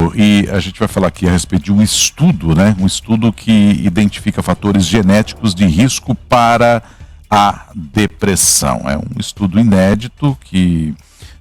Pedro, e a gente vai falar aqui a respeito de um estudo, né? Um estudo que identifica fatores genéticos de risco para a depressão. É um estudo inédito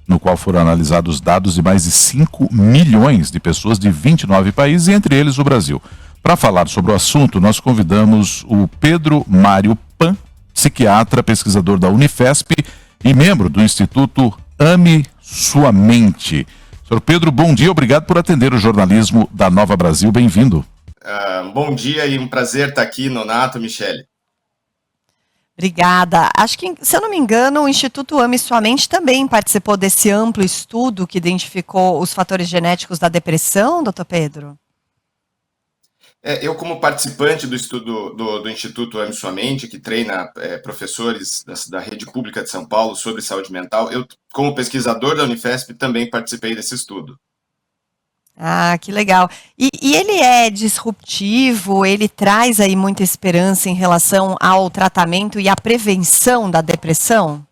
no qual foram analisados dados de mais de 5 milhões de pessoas de 29 países, entre eles o Brasil. Para falar sobre o assunto, nós convidamos o Pedro Mário Pan, psiquiatra, pesquisador da Unifesp e membro do Instituto Ame Sua Mente. Senhor Pedro, bom dia, obrigado por atender o jornalismo da Nova Brasil, bem-vindo. Bom dia e um prazer estar aqui, Nonato, Michele. Obrigada. Acho que, se eu não me engano, o Instituto Ame Sua Mente também participou desse amplo estudo que identificou os fatores genéticos da depressão, doutor Pedro? Eu, como participante do estudo do Instituto Ame Sua Mente, que treina professores da rede pública de São Paulo sobre saúde mental, eu, como pesquisador da Unifesp, também participei desse estudo. Ah, que legal. E ele é disruptivo, ele traz aí muita esperança em relação ao tratamento e à prevenção da depressão?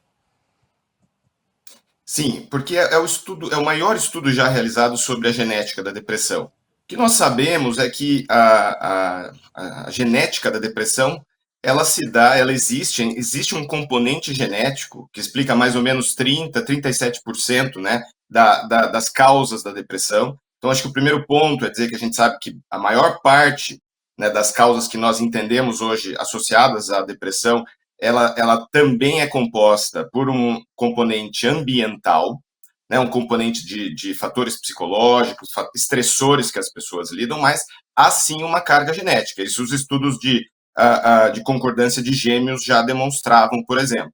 Sim, porque é o maior estudo já realizado sobre a genética da depressão. O que nós sabemos é que a genética da depressão, ela existe um componente genético que explica mais ou menos 37%, né, das causas da depressão. Então, acho que o primeiro ponto é dizer que a gente sabe que a maior parte, né, das causas que nós entendemos hoje associadas à depressão, ela também é composta por um componente ambiental, né, um componente de fatores psicológicos, estressores que as pessoas lidam, mas há sim uma carga genética. Isso os estudos de concordância de gêmeos já demonstravam, por exemplo.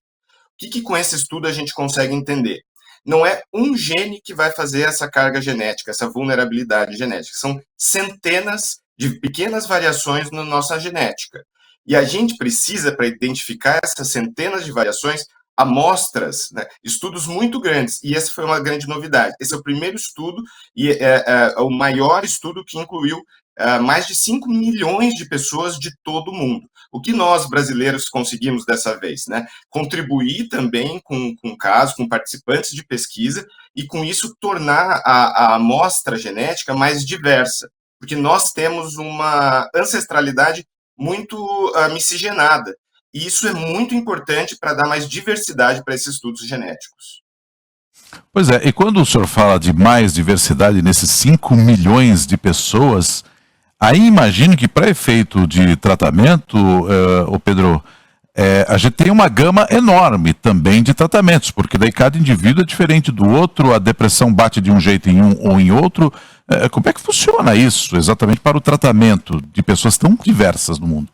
O que com esse estudo a gente consegue entender? Não é um gene que vai fazer essa carga genética, essa vulnerabilidade genética. São centenas de pequenas variações na nossa genética. E a gente precisa, para identificar essas centenas de variações, amostras, né, estudos muito grandes. E essa foi uma grande novidade. Esse é o primeiro estudo e é o maior estudo que incluiu mais de 5 milhões de pessoas de todo o mundo. O que nós, brasileiros, conseguimos dessa vez? Né? Contribuir também com casos, com participantes de pesquisa, e com isso tornar a amostra genética mais diversa, porque nós temos uma ancestralidade muito miscigenada, e isso é muito importante para dar mais diversidade para esses estudos genéticos. Pois é, e quando o senhor fala de mais diversidade nesses 5 milhões de pessoas, aí imagino que para efeito de tratamento, o Pedro, a gente tem uma gama enorme também de tratamentos, porque daí cada indivíduo é diferente do outro, a depressão bate de um jeito em um ou em outro. Como é que funciona isso exatamente para o tratamento de pessoas tão diversas no mundo?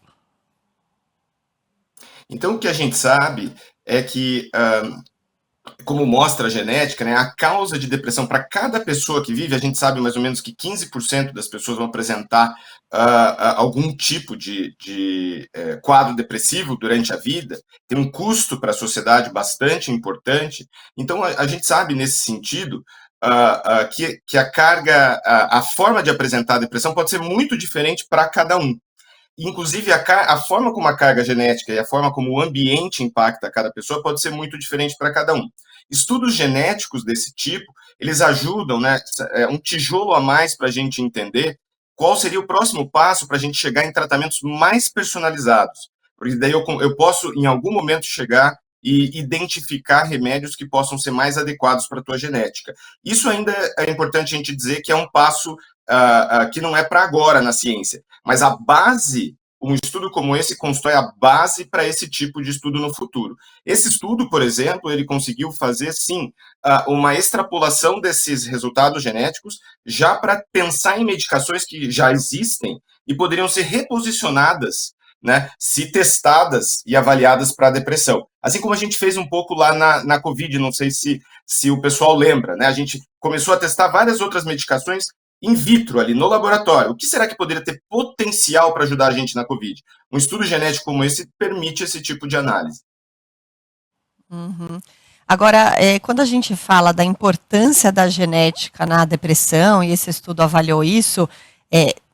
Então, o que a gente sabe é que, como mostra a genética, né, a causa de depressão para cada pessoa que vive, a gente sabe mais ou menos que 15% das pessoas vão apresentar algum tipo de quadro depressivo durante a vida. Tem um custo para a sociedade bastante importante. Então, a gente sabe, nesse sentido, que a carga, a forma de apresentar a depressão pode ser muito diferente para cada um. Inclusive, a forma como a carga genética e a forma como o ambiente impacta cada pessoa pode ser muito diferente para cada um. Estudos genéticos desse tipo, eles ajudam, né, um tijolo a mais para a gente entender qual seria o próximo passo para a gente chegar em tratamentos mais personalizados. Porque daí eu posso, em algum momento, chegar e identificar remédios que possam ser mais adequados para a tua genética. Isso ainda é importante a gente dizer que é um passo que não é para agora na ciência, mas a base, um estudo como esse constrói a base para esse tipo de estudo no futuro. Esse estudo, por exemplo, ele conseguiu fazer, sim, uma extrapolação desses resultados genéticos já para pensar em medicações que já existem e poderiam ser reposicionadas, né, se testadas e avaliadas para a depressão. Assim como a gente fez um pouco lá na Covid, não sei se o pessoal lembra, né? A gente começou a testar várias outras medicações in vitro ali no laboratório. O que será que poderia ter potencial para ajudar a gente na Covid? Um estudo genético como esse permite esse tipo de análise. Uhum. Agora, quando a gente fala da importância da genética na depressão, e esse estudo avaliou isso,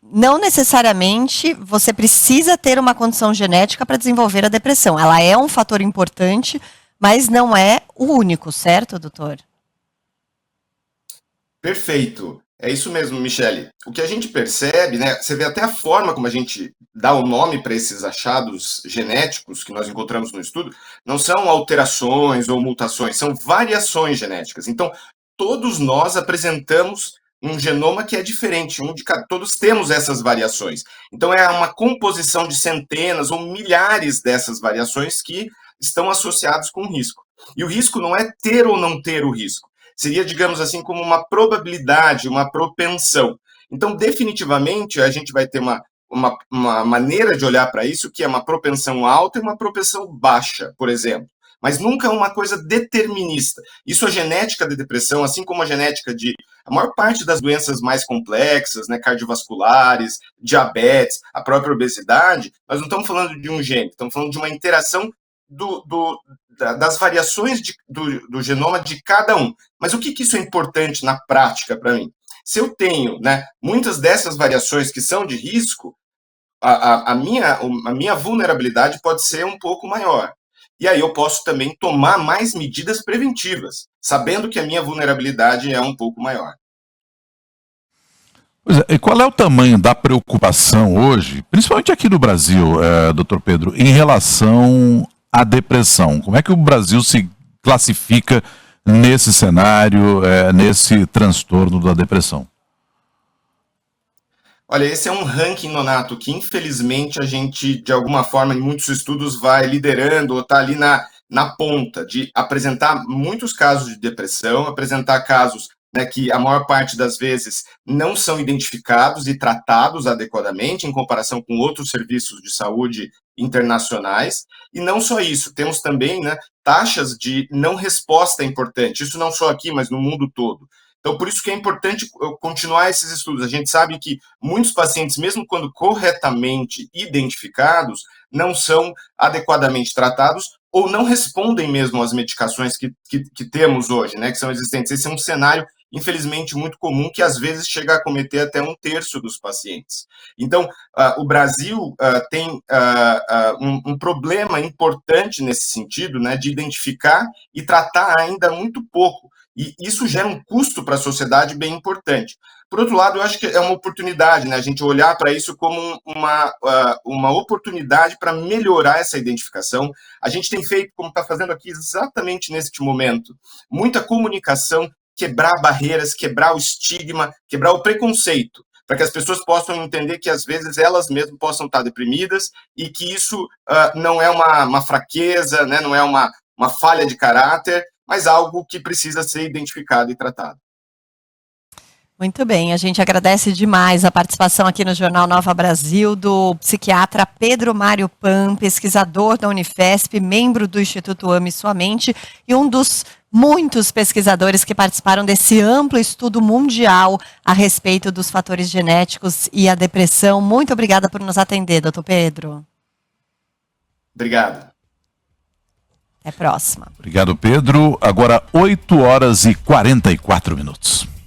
não necessariamente você precisa ter uma condição genética para desenvolver a depressão. Ela é um fator importante, mas não é o único, certo, doutor? Perfeito. É isso mesmo, Michele. O que a gente percebe, né? Você vê até a forma como a gente dá o nome para esses achados genéticos que nós encontramos no estudo, não são alterações ou mutações, são variações genéticas. Então, todos nós apresentamos um genoma que é diferente, todos temos essas variações. Então, é uma composição de centenas ou milhares dessas variações que estão associados com o risco. E o risco não é ter ou não ter o risco. Seria, digamos assim, como uma probabilidade, uma propensão. Então, definitivamente, a gente vai ter uma maneira de olhar para isso que é uma propensão alta e uma propensão baixa, por exemplo. Mas nunca uma coisa determinista. Isso a genética da depressão, assim como a genética de a maior parte das doenças mais complexas, né, cardiovasculares, diabetes, a própria obesidade, nós não estamos falando de um gene, estamos falando de uma interação das variações do genoma de cada um. Mas o que isso é importante na prática para mim? Se eu tenho, né, muitas dessas variações que são de risco, a minha vulnerabilidade pode ser um pouco maior. E aí eu posso também tomar mais medidas preventivas, sabendo que a minha vulnerabilidade é um pouco maior. Pois é, e qual é o tamanho da preocupação hoje, principalmente aqui no Brasil, doutor Pedro, em relação à depressão? Como é que o Brasil se classifica nesse cenário, nesse transtorno da depressão? Olha, esse é um ranking, Nonato, que infelizmente a gente, de alguma forma, em muitos estudos, vai liderando ou está ali na ponta de apresentar muitos casos de depressão, apresentar casos, né, que a maior parte das vezes não são identificados e tratados adequadamente em comparação com outros serviços de saúde internacionais. E não só isso, temos também, né, taxas de não resposta importante, isso não só aqui, mas no mundo todo. Então, por isso que é importante continuar esses estudos. A gente sabe que muitos pacientes, mesmo quando corretamente identificados, não são adequadamente tratados ou não respondem mesmo às medicações que temos hoje, né, que são existentes. Esse é um cenário, infelizmente, muito comum, que às vezes chega a acometer até 1/3 dos pacientes. Então, o Brasil tem um problema importante nesse sentido, né, de identificar e tratar ainda muito pouco. E isso gera um custo para a sociedade bem importante. Por outro lado, eu acho que é uma oportunidade, né, a gente olhar para isso como uma oportunidade para melhorar essa identificação. A gente tem feito, como está fazendo aqui exatamente neste momento, muita comunicação, quebrar barreiras, quebrar o estigma, quebrar o preconceito, para que as pessoas possam entender que, às vezes, elas mesmas possam estar deprimidas e que isso não é uma fraqueza, né, não é uma falha de caráter, mas algo que precisa ser identificado e tratado. Muito bem, a gente agradece demais a participação aqui no Jornal Nova Brasil do psiquiatra Pedro Mário Pan, pesquisador da Unifesp, membro do Instituto Ame Sua Mente e um dos muitos pesquisadores que participaram desse amplo estudo mundial a respeito dos fatores genéticos e a depressão. Muito obrigada por nos atender, doutor Pedro. Obrigado. Até a próxima. Obrigado, Pedro. Agora 8h44.